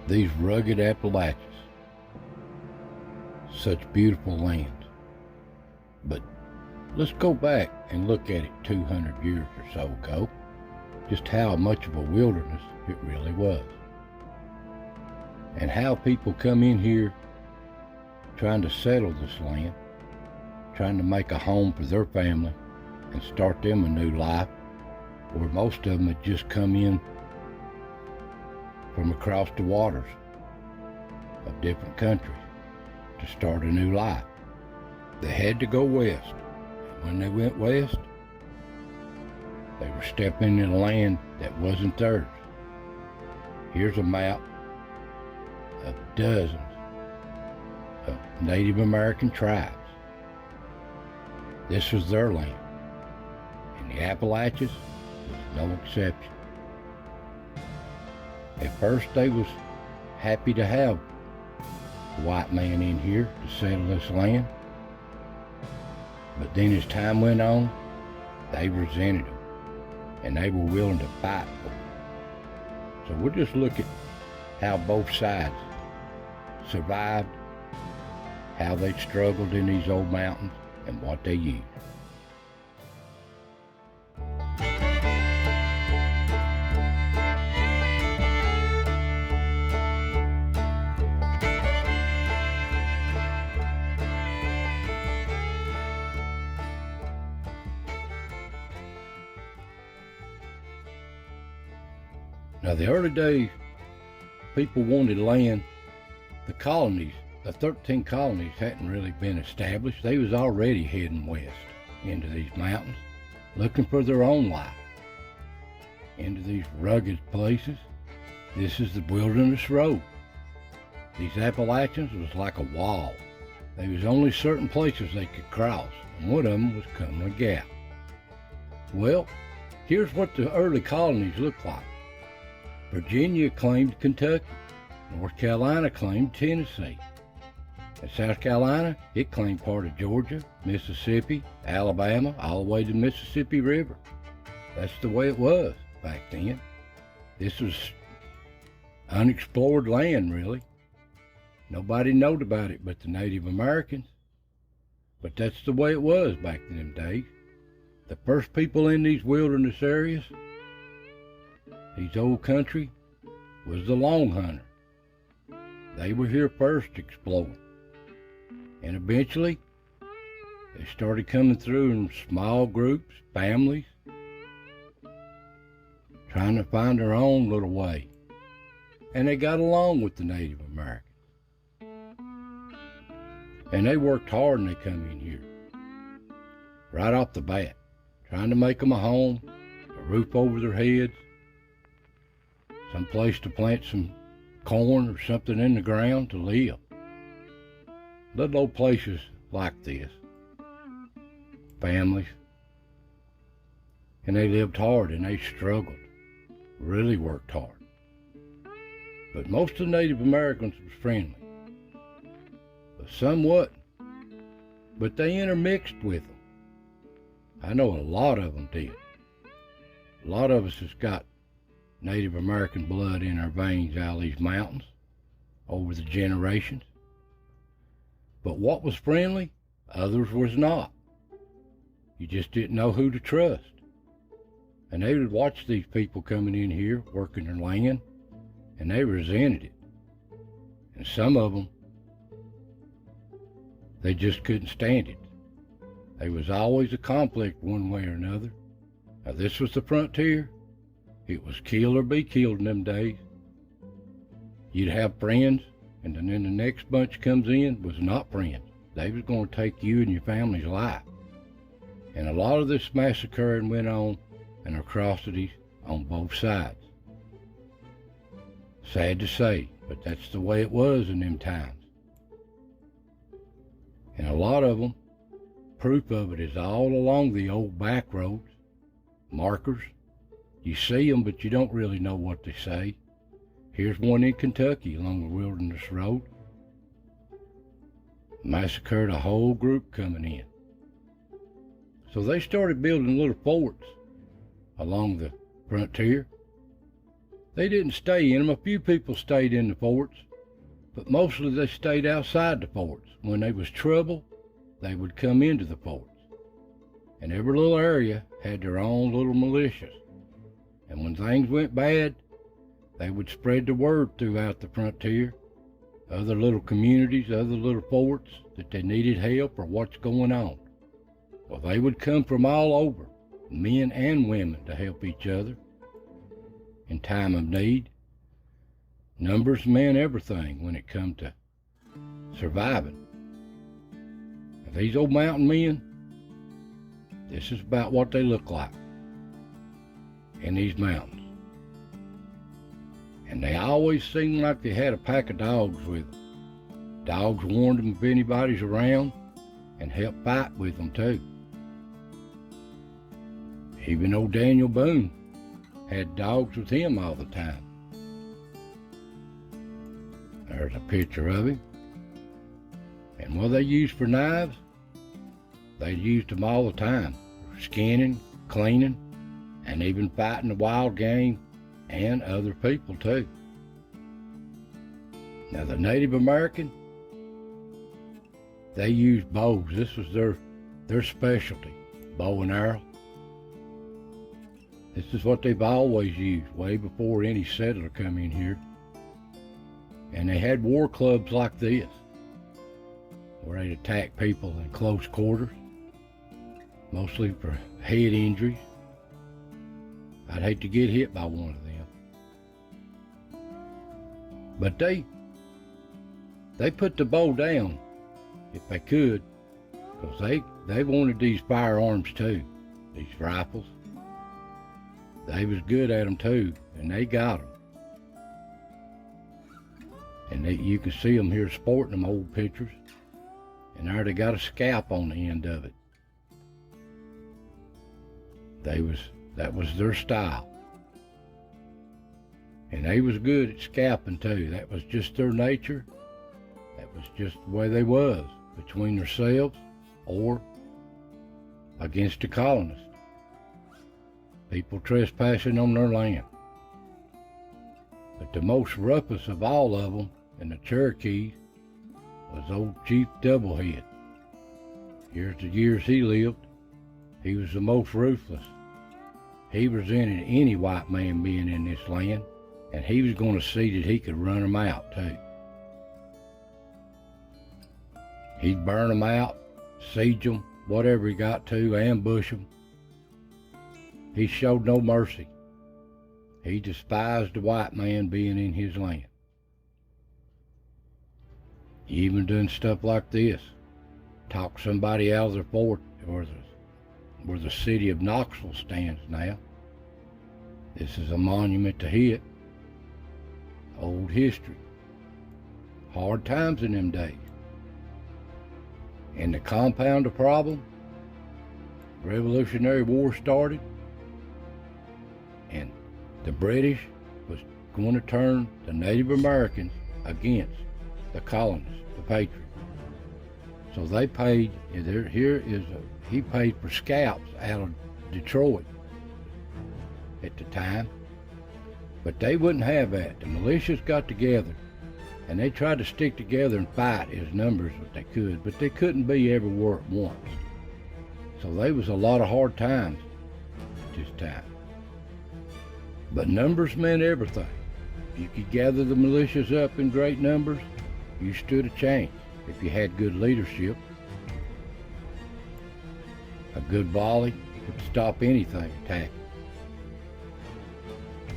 These rugged Appalachians, such beautiful land. But let's go back and look at it 200 years or so ago, just how much of a wilderness it really was. And how people come in here trying to settle this land, trying to make a home for their family and start them a new life, where most of them had just come in from across the waters of different countries to start a new life. They had to go west, and when they went west, they were stepping in a land that wasn't theirs. Here's a map of dozens of Native American tribes. This was their land, and the Appalachians was no exception. At first they was happy to have a white man in here to settle this land, but then as time went on, they resented him, and they were willing to fight for him. So we'll just look at how both sides survived, how they struggled in these old mountains, and what they used. Now, the early days, people wanted land. The colonies, the 13 colonies hadn't really been established. They was already heading west into these mountains, looking for their own life, into these rugged places. This is the wilderness road. These Appalachians was like a wall. There was only certain places they could cross, and one of them was Cumberland Gap. Well, here's what the early colonies looked like. Virginia claimed Kentucky, North Carolina claimed Tennessee, and South Carolina, it claimed part of Georgia, Mississippi, Alabama, all the way to the Mississippi River. That's the way it was back then. This was unexplored land, really. Nobody knowed about it but the Native Americans. But that's the way it was back in them days. The first people in these wilderness areas, these old country, was the Long Hunter. They were here first exploring. And eventually, they started coming through in small groups, families, trying to find their own little way. And they got along with the Native Americans. And they worked hard when they come in here, right off the bat, trying to make them a home, a roof over their heads, some place to plant some corn or something in the ground to live. Little old places like this, families, and they lived hard and they struggled, really worked hard. But most of the Native Americans was friendly, but somewhat, but they intermixed with them. I know a lot of them did. A lot of us has got Native American blood in our veins out of these mountains over the generations. But what was friendly, others was not. You just didn't know who to trust. And they would watch these people coming in here, working their land, and they resented it. And some of them, they just couldn't stand it. There was always a conflict one way or another. Now this was the frontier. It was kill or be killed in them days. You'd have friends, and then the next bunch comes in was not friends. They was going to take you and your family's life. And a lot of this massacring went on and atrocities on both sides. Sad to say, but that's the way it was in them times. And a lot of them, proof of it is all along the old back roads, markers. You see them, but you don't really know what they say. Here's one in Kentucky along the Wilderness Road. Massacred a whole group coming in. So they started building little forts along the frontier. They didn't stay in them. A few people stayed in the forts, but mostly they stayed outside the forts. When there was trouble, they would come into the forts. And every little area had their own little militias. And when things went bad, they would spread the word throughout the frontier, other little communities, other little forts, that they needed help or what's going on. Well, they would come from all over, men and women, to help each other in time of need. Numbers meant everything when it come to surviving. And these old mountain men, this is about what they look like in these mountains. And they always seemed like they had a pack of dogs with them. Dogs warned them if anybody's around and helped fight with them too. Even old Daniel Boone had dogs with him all the time. There's a picture of him. And what they used for knives, they used them all the time, for skinning, cleaning, and even fighting the wild game and other people too. Now the Native American, they used bows. This was their specialty, bow and arrow. This is what they've always used, way before any settler come in here. And they had war clubs like this, where they'd attack people in close quarters, mostly for head injuries. I'd hate to get hit by one of them. But they put the bow down if they could, because they wanted these firearms too, these rifles. They was good at them too, and they got them. And you can see them here sporting them, old pictures. And there they got a scalp on the end of it. That was their style. And they was good at scalping too. That was just their nature. That was just the way they was, between themselves or against the colonists. People trespassing on their land. But the most roughest of all of them in the Cherokees was old Chief Doublehead. Here's the years he lived. He was the most ruthless. He resented any white man being in this land, and he was going to see that he could run them out too. He'd burn them out, siege them, whatever he got to, ambush them. He showed no mercy. He despised the white man being in his land. He even done stuff like this. Talked somebody out of their fort where the city of Knoxville stands now. This is a monument to it. Old history. Hard times in them days. And to compound the problem, the Revolutionary War started, and the British was going to turn the Native Americans against the colonists, the patriots. So they paid, he paid for scalps out of Detroit at the time. But they wouldn't have that. The militias got together and they tried to stick together and fight as numbers as they could, but they couldn't be everywhere at once. So there was a lot of hard times at this time. But numbers meant everything. If you could gather the militias up in great numbers, you stood a chance if you had good leadership. A good volley could stop anything attacking.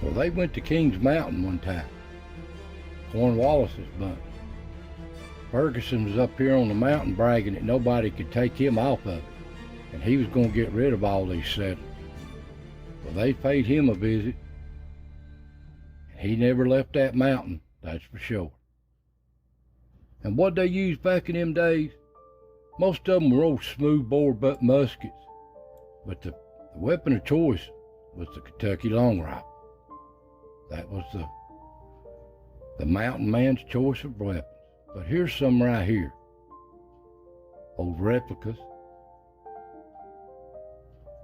Well, they went to Kings Mountain one time, Cornwallis's bunch. Ferguson was up here on the mountain bragging that nobody could take him off of it, and he was going to get rid of all these settlers. Well, they paid him a visit. He never left that mountain, that's for sure. And what they used back in them days, most of them were old smoothbore butt muskets, but the weapon of choice was the Kentucky long rifle. That was the mountain man's choice of weapons. But here's some right here. Old replicas.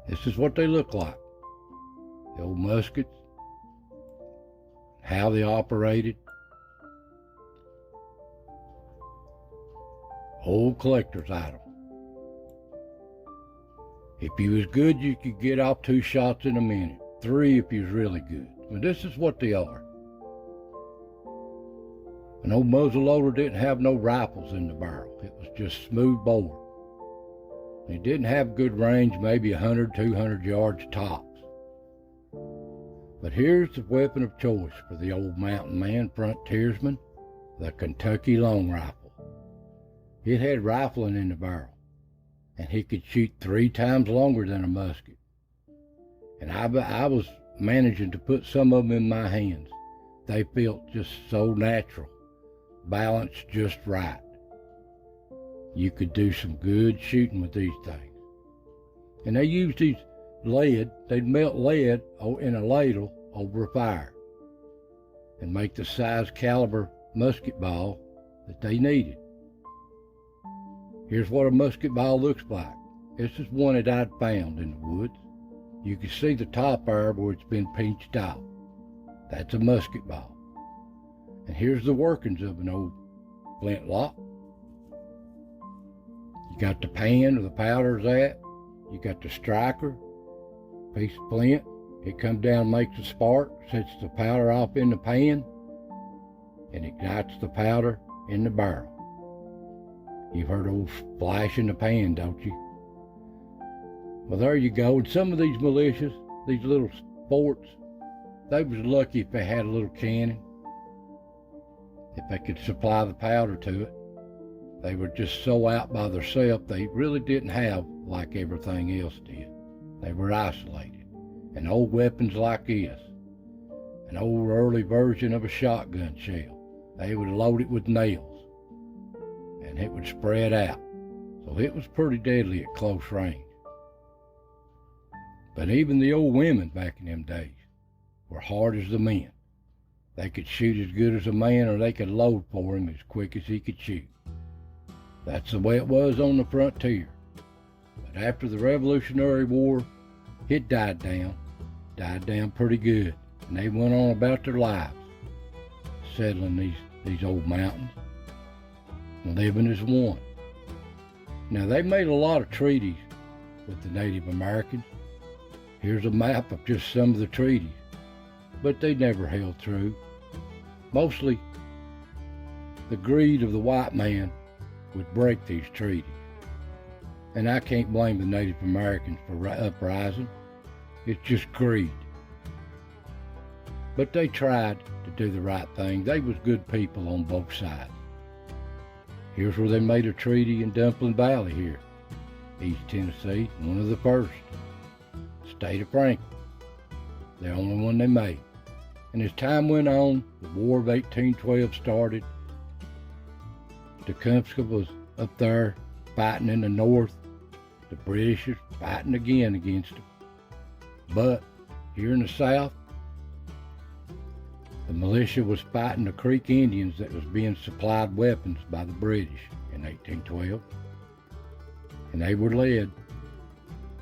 This is what they look like. The old muskets. how they operated. Old collector's item. If you was good, you could get off 2 shots in a minute. 3 if you was really good. But this is what they are. An old muzzleloader didn't have no rifles in the barrel. It was just smooth bore. It didn't have good range, maybe 100, 200 yards tops. But here's the weapon of choice for the old mountain man frontiersman, the Kentucky long rifle. It had rifling in the barrel, and he could shoot 3 times longer than a musket. And I was managing to put some of them in my hands. They felt just so natural, balanced just right. You could do some good shooting with these things. And they used these lead, they'd melt lead in a ladle over a fire and make the size caliber musket ball that they needed. Here's what a musket ball looks like. This is one that I'd found in the woods. You can see the top there where it's been pinched out. That's a musket ball. And here's the workings of an old flintlock. You got the pan where the powder's at. You got the striker, piece of flint. It comes down, makes a spark, sets the powder off in the pan, and ignites the powder in the barrel. You've heard old flash in the pan, don't you? Well, there you go. And some of these militias, these little forts, they was lucky if they had a little cannon, if they could supply the powder to it. They were just so out by themselves, they really didn't have like everything else did. They were isolated. And old weapons like this, an old early version of a shotgun shell, they would load it with nails, and it would spread out. So it was pretty deadly at close range. But even the old women back in them days were hard as the men. They could shoot as good as a man, or they could load for him as quick as he could shoot. That's the way it was on the frontier. But after the Revolutionary War, it died down pretty good, and they went on about their lives, settling these old mountains and living as one. Now, they made a lot of treaties with the Native Americans. Here's a map of just some of the treaties, but they never held true. Mostly, the greed of the white man would break these treaties. And I can't blame the Native Americans for uprising. It's just greed. But they tried to do the right thing. They was good people on both sides. Here's where they made a treaty in Dumpling Valley here, East Tennessee, one of the first. State of Franklin, the only one they made. And as time went on, the War of 1812 started. Tecumseh was up there fighting in the north. The British was fighting again against them. But here in the south, the militia was fighting the Creek Indians that was being supplied weapons by the British in 1812. And they were led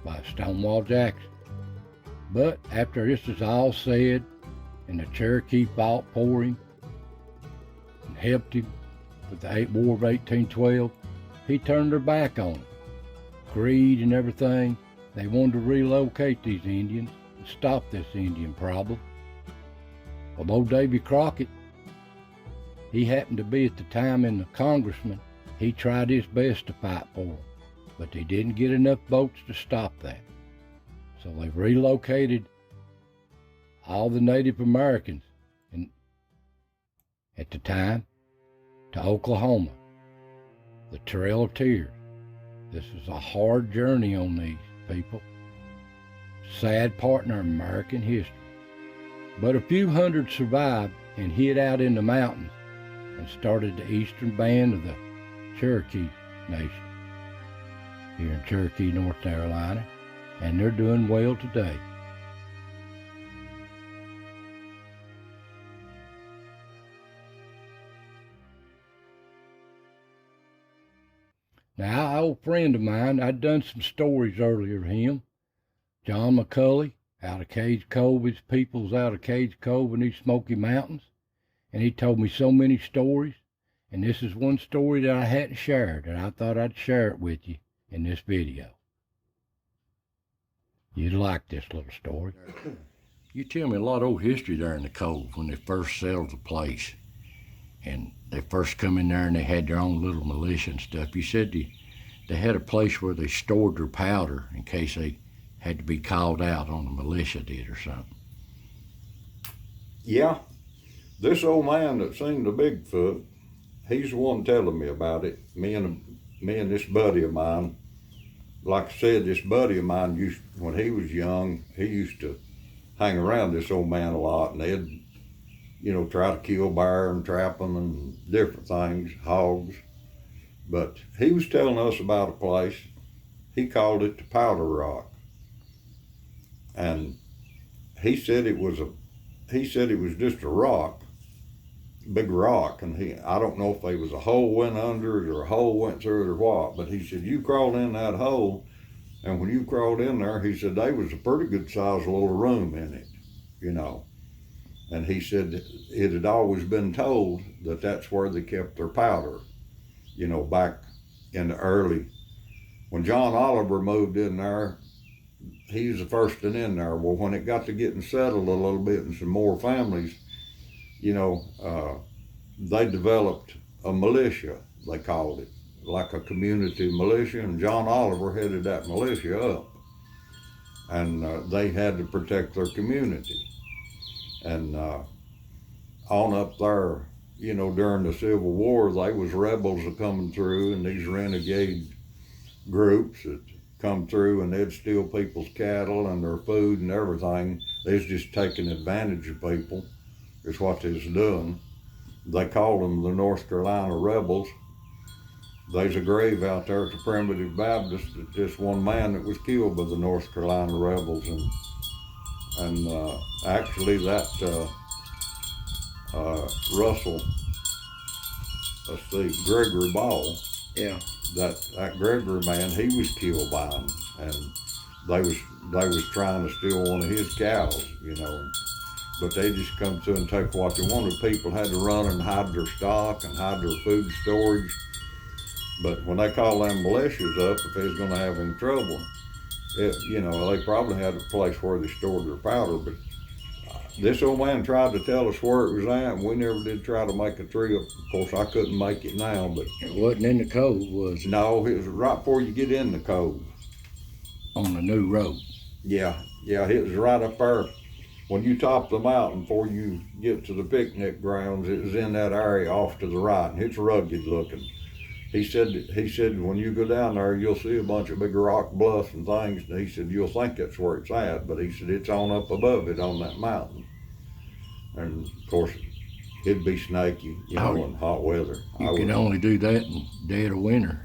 by Stonewall Jackson. But after this was all said, and the Cherokee fought for him and helped him with the War of 1812, he turned their back on him. Greed and everything. They wanted to relocate these Indians and stop this Indian problem. Although Davy Crockett, he happened to be at the time in the congressman, he tried his best to fight for them, but they didn't get enough votes to stop that. So they relocated all the Native Americans at the time to Oklahoma, the Trail of Tears. This was a hard journey on these people. Sad part in our American history. But a few hundred survived and hid out in the mountains and started the eastern band of the Cherokee Nation here in Cherokee, North Carolina, and they're doing well today. Now, an old friend of mine, I'd done some stories earlier of him, John McCulley out of Cage Cove. His people's out of Cage Cove in these Smoky Mountains. And he told me so many stories. And this is one story that I hadn't shared, and I thought I'd share it with you in this video. You'd like this little story. You tell me a lot of old history there in the Cove when they first settled the place. And they first come in there and they had their own little militia and stuff. You said they had a place where they stored their powder in case they had to be called out on the militia did or something. Yeah. This old man that seen the Bigfoot, he's the one telling me about it. Me and this buddy of mine, like I said, this buddy of mine when he was young, he used to hang around this old man a lot, and they'd, try to kill bear and trap them and different things, hogs. But he was telling us about a place. He called it the Powder Rock, and he said it was just a rock, big rock, and I don't know if there was a hole went under it or a hole went through it or what, but he said you crawled in that hole, and when you crawled in there, he said there was a pretty good sized little room in it, and he said it had always been told that that's where they kept their powder, back in the early, when John Oliver moved in there, he was the first one in there. Well, when it got to getting settled a little bit and some more families, they developed a militia, they called it, like a community militia, and John Oliver headed that militia up. And they had to protect their community. And on up there, during the Civil War, they was rebels that coming through, and these renegade groups that come through, and they'd steal people's cattle and their food and everything. They was just taking advantage of people, is what they was doing. They called them the North Carolina Rebels. There's a grave out there at the Primitive Baptist, just one man that was killed by the North Carolina Rebels, and actually that Russell, let's see, Gregory Ball. Yeah. That Gregory man, he was killed by them, and they was trying to steal one of his cows, but they just come through and take what they wanted. People had to run and hide their stock and hide their food storage. But when they called them militias up, if they was going to have any trouble, they probably had a place where they stored their powder. But this old man tried to tell us where it was at, and we never did try to make a trip. Of course, I couldn't make it now, but it wasn't in the Cove, was it? No, it was right before you get in the Cove. On the new road. Yeah, it was right up there. When you top the mountain before you get to the picnic grounds, it was in that area off to the right, and it's rugged looking. He said when you go down there, you'll see a bunch of big rock bluffs and things, and he said you'll think that's where it's at, but he said it's on up above it on that mountain. And of course, it'd be snaky, in hot weather. You can only do that in dead of winter,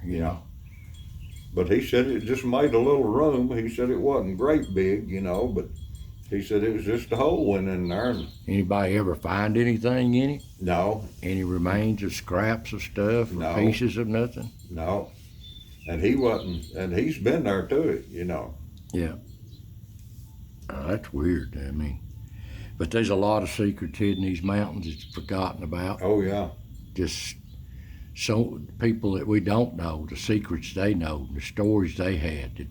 But he said it just made a little room. He said it wasn't great big, but he said it was just a hole went in there. Anybody ever find anything in it? No. Any remains of scraps of stuff or No. pieces of nothing? No. And he wasn't, and he's been there to it, Yeah. That's weird, But there's a lot of secrets hidden in these mountains that's forgotten about. Oh, yeah. Just so people that we don't know, the secrets they know, the stories they had,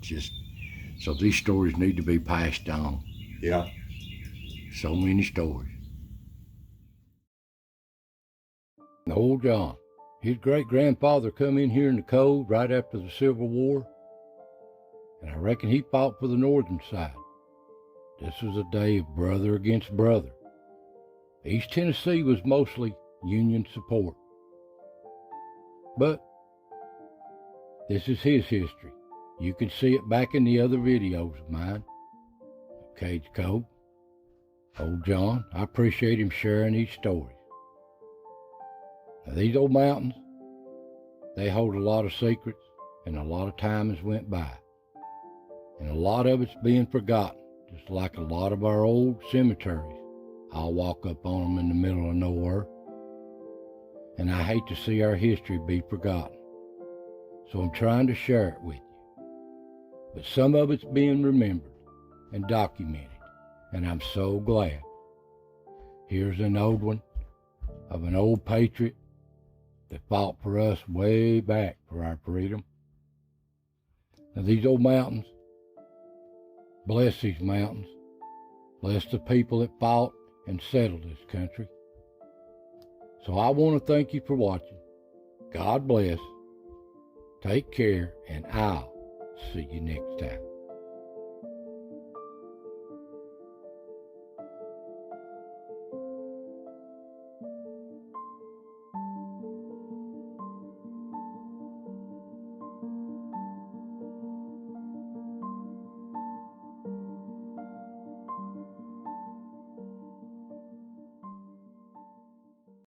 so these stories need to be passed on. Yeah. So many stories. Old John, his great-grandfather come in here in the Cove right after the Civil War, and I reckon he fought for the northern side. This was a day of brother against brother. East Tennessee was mostly Union support. But this is his history. You can see it back in the other videos of mine. Cage Cove. Old John, I appreciate him sharing these stories. Now, these old mountains, they hold a lot of secrets, and a lot of time has went by. And a lot of it's being forgotten, just like a lot of our old cemeteries. I'll walk up on them in the middle of nowhere. And I hate to see our history be forgotten. So I'm trying to share it with you. But some of it's being remembered and documented. and I'm so glad. Here's an old one of an old patriot that fought for us way back for our freedom. Now these old mountains, bless these mountains, bless the people that fought and settled this country. So I want to thank you for watching. God bless. Take care, and I'll see you next time.